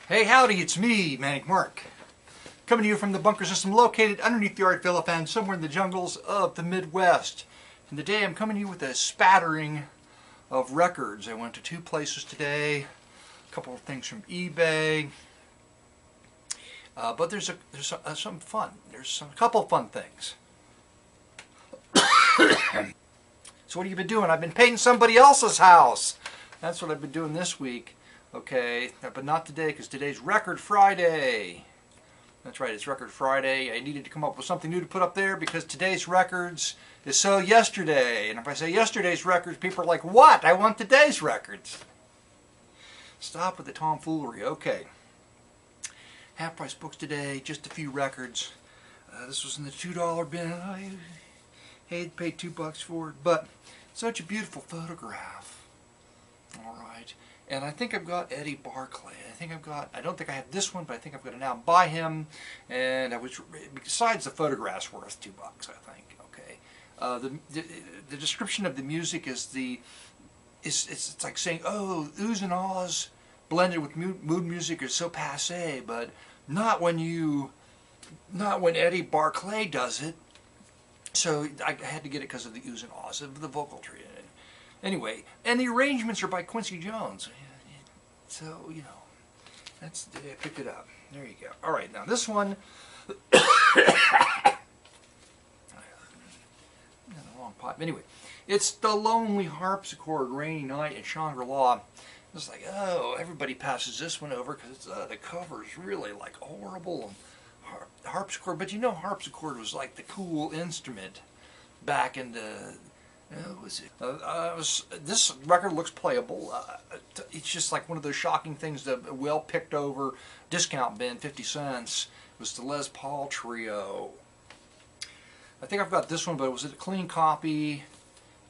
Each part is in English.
Hey, howdy, it's me, Manic Mark, coming to you from the bunker system located underneath the Art Villa fan somewhere in the jungles of the Midwest. And today I'm coming to you with a spattering of records. I went to two places today, a couple of things from eBay, but there's some fun. There's a couple of fun things. So what have you been doing? I've been painting somebody else's house. That's what I've been doing this week. Okay, but not today because today's Record Friday. That's right, it's Record Friday. I needed to come up with something new to put up there because today's records is so yesterday. And if I say yesterday's records, people are like, what? I want today's records. Stop with the tomfoolery. Okay. Half price books today, just a few records. This was in the $2 bin. I paid $2 for it, but such a beautiful photograph. All right. And I think I've got Eddie Barclay. I don't think I have this one, but I think I've got it now by him. And I was, besides the photograph's worth $2, I think. Okay. The description of the music is it's like saying, oh, oohs and ahs blended with mood music are so passé, but not when Eddie Barclay does it. So I had to get it because of the oohs and ahs of the vocal tree. Anyway, and the arrangements are by Quincy Jones. So, you know, I picked it up. There you go. All right, now this one, the wrong pipe. Anyway, it's The Lonely Harpsichord, Rainy Night in Shangri-La. It's like, oh, everybody passes this one over because the cover is really like horrible. Harpsichord, but you know harpsichord was like the cool instrument back in the... this record looks playable. It's just like one of those shocking things, the well picked over discount bin, 50 cents. It was the Les Paul Trio. I think I've got this one, but it was a clean copy.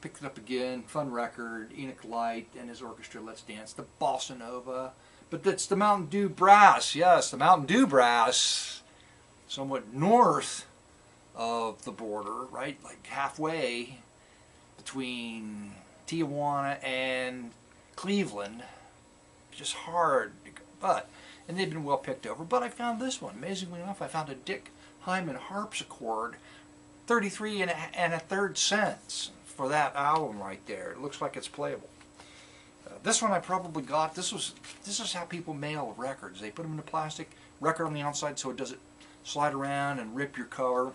Picked it up again. Fun record. Enoch Light and his orchestra, Let's Dance. The Bossa Nova. But that's the Mountain Dew Brass. Yes, the Mountain Dew Brass. Somewhat north of the border, right? Like halfway between Tijuana and Cleveland. Just hard, and they've been well picked over. But I found this one. Amazingly enough, I found a Dick Hyman harpsichord, 33 and a third cents for that album right there. It looks like it's playable. This one I probably got. This is how people mail records. They put them in a plastic record on the outside so it doesn't slide around and rip your cover.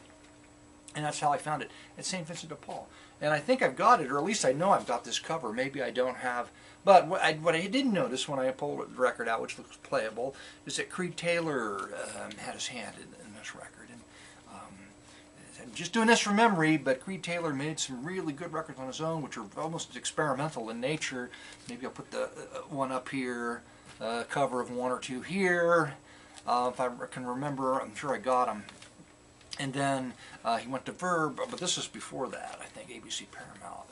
And that's how I found it at St. Vincent de Paul. And I think I've got it, or at least I know I've got this cover. Maybe I don't have. But what I didn't notice when I pulled the record out, which looks playable, is that Creed Taylor had his hand in this record. And I'm just doing this from memory, but Creed Taylor made some really good records on his own, which are almost experimental in nature. Maybe I'll put the one up here, cover of one or two here. If I can remember, I'm sure I got them. And then he went to Verb, but this is before that, I think, ABC Paramount,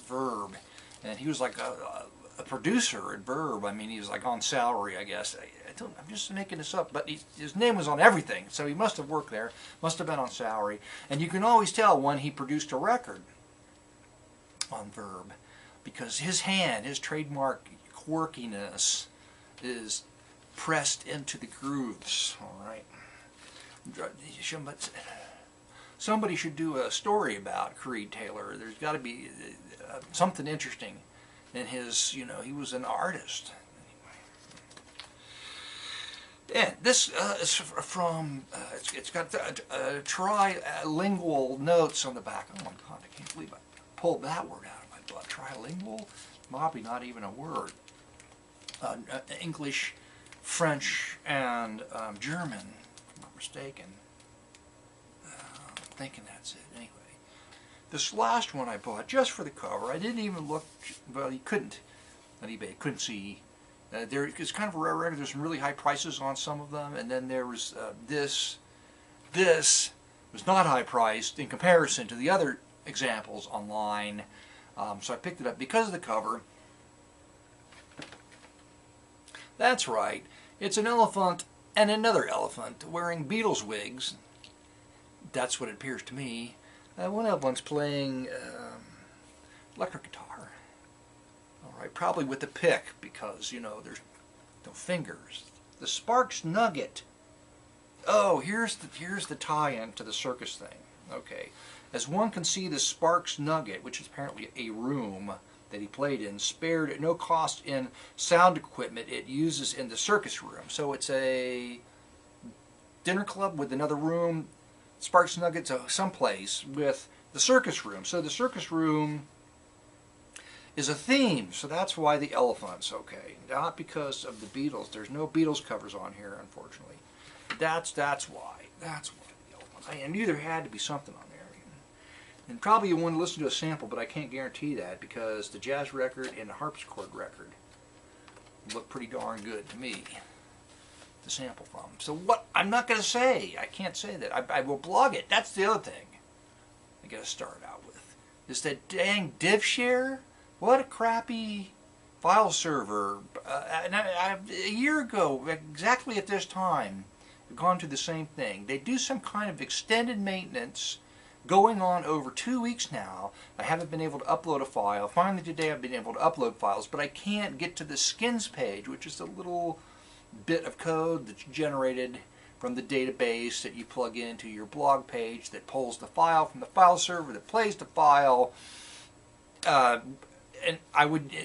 Verb. And he was like a producer at Verb. I mean, he was like on salary, I guess. I'm just making this up, but his name was on everything, so he must have worked there, must have been on salary. And you can always tell when he produced a record on Verb, because his hand, his trademark quirkiness is pressed into the grooves, all right? Somebody should do a story about Creed Taylor. There's got to be something interesting in his, you know, he was an artist. Anyway. And this is from, it's got trilingual notes on the back. Oh my God, I can't believe I pulled that word out of my butt. Trilingual? Probably not even a word. English, French, and German. Mistaken. I'm thinking that's it. Anyway, this last one I bought just for the cover. I didn't even look. Well, you couldn't on eBay. Couldn't see. It's kind of a rare record. There's some really high prices on some of them, and then there was this. This was not high priced in comparison to the other examples online. So I picked it up because of the cover. That's right. It's an elephant and another elephant wearing Beatles wigs. That's what it appears to me. One of them's playing electric guitar. All right, probably with a pick because, you know, there's no fingers. The Sparks Nugget. Oh, here's the tie-in to the circus thing. Okay. As one can see, the Sparks Nugget, which is apparently a room that he played in, spared at no cost in sound equipment it uses in the circus room. So it's a dinner club with another room. Sparks Nugget's someplace with the circus room. So the circus room is a theme, so that's why the elephant's okay. Not because of the Beatles. There's no Beatles covers on here, unfortunately. That's why. That's why the elephant. I knew there had to be something on there. And probably you want to listen to a sample, but I can't guarantee that because the jazz record and the harpsichord record look pretty darn good to me to sample from. So what, I'm not going to say, I can't say that. I will blog it. That's the other thing I got to start out with. Is that dang DivShare? What a crappy file server. A year ago, exactly at this time, we've gone through the same thing. They do some kind of extended maintenance going on over 2 weeks now. I haven't been able to upload a file. Finally today I've been able to upload files, but I can't get to the skins page, which is a little bit of code that's generated from the database that you plug into your blog page that pulls the file from the file server that plays the file. And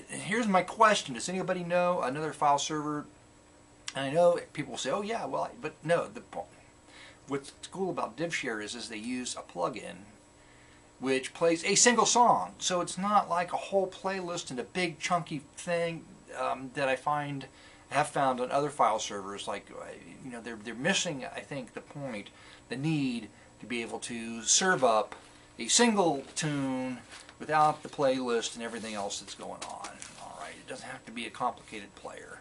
here's my question. Does anybody know another file server? And I know people say, oh yeah, well, but no, what's cool about DivShare is they use a plugin which plays a single song. So it's not like a whole playlist and a big chunky thing that I have found on other file servers. Like, you know, they're missing, I think, the need to be able to serve up a single tune without the playlist and everything else that's going on. All right, it doesn't have to be a complicated player.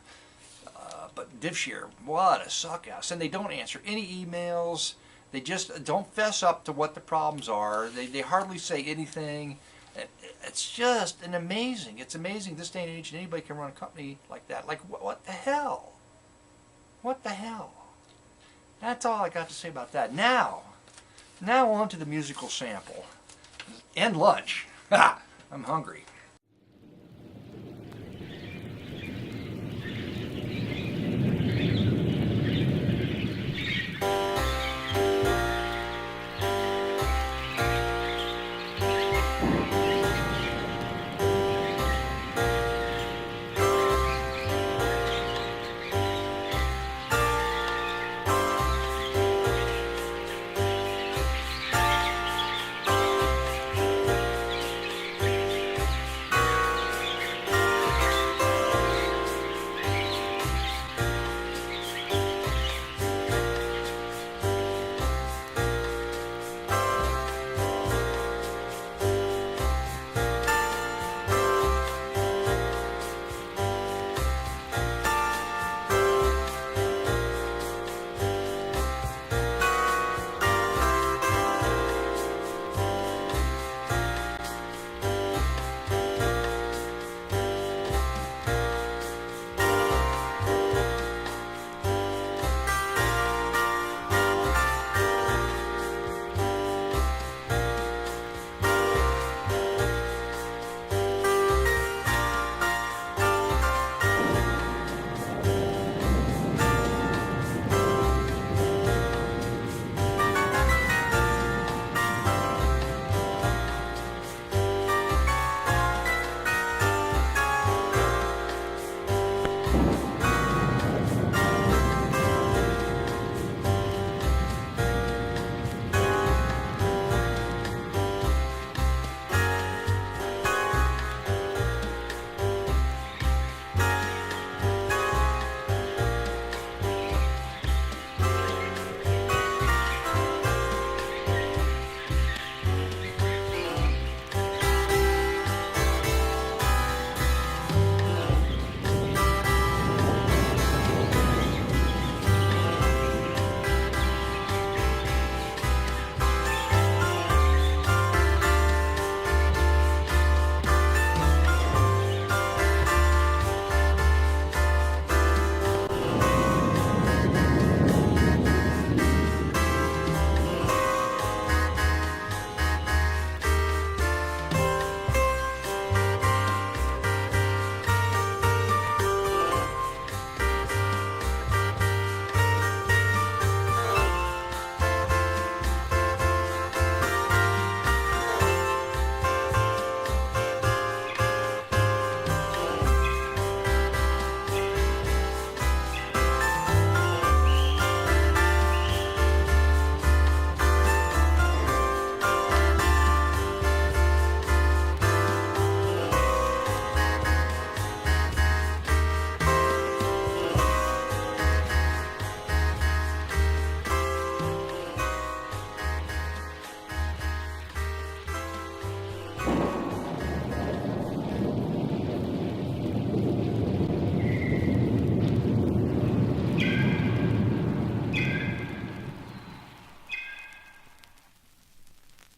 But DivShare, what a suck ass. And they don't answer any emails. They just don't fess up to what the problems are. They hardly say anything. It's just it's amazing this day and age anybody can run a company like that. Like, what the hell? What the hell? That's all I got to say about that. Now on to the musical sample. And lunch. I'm hungry.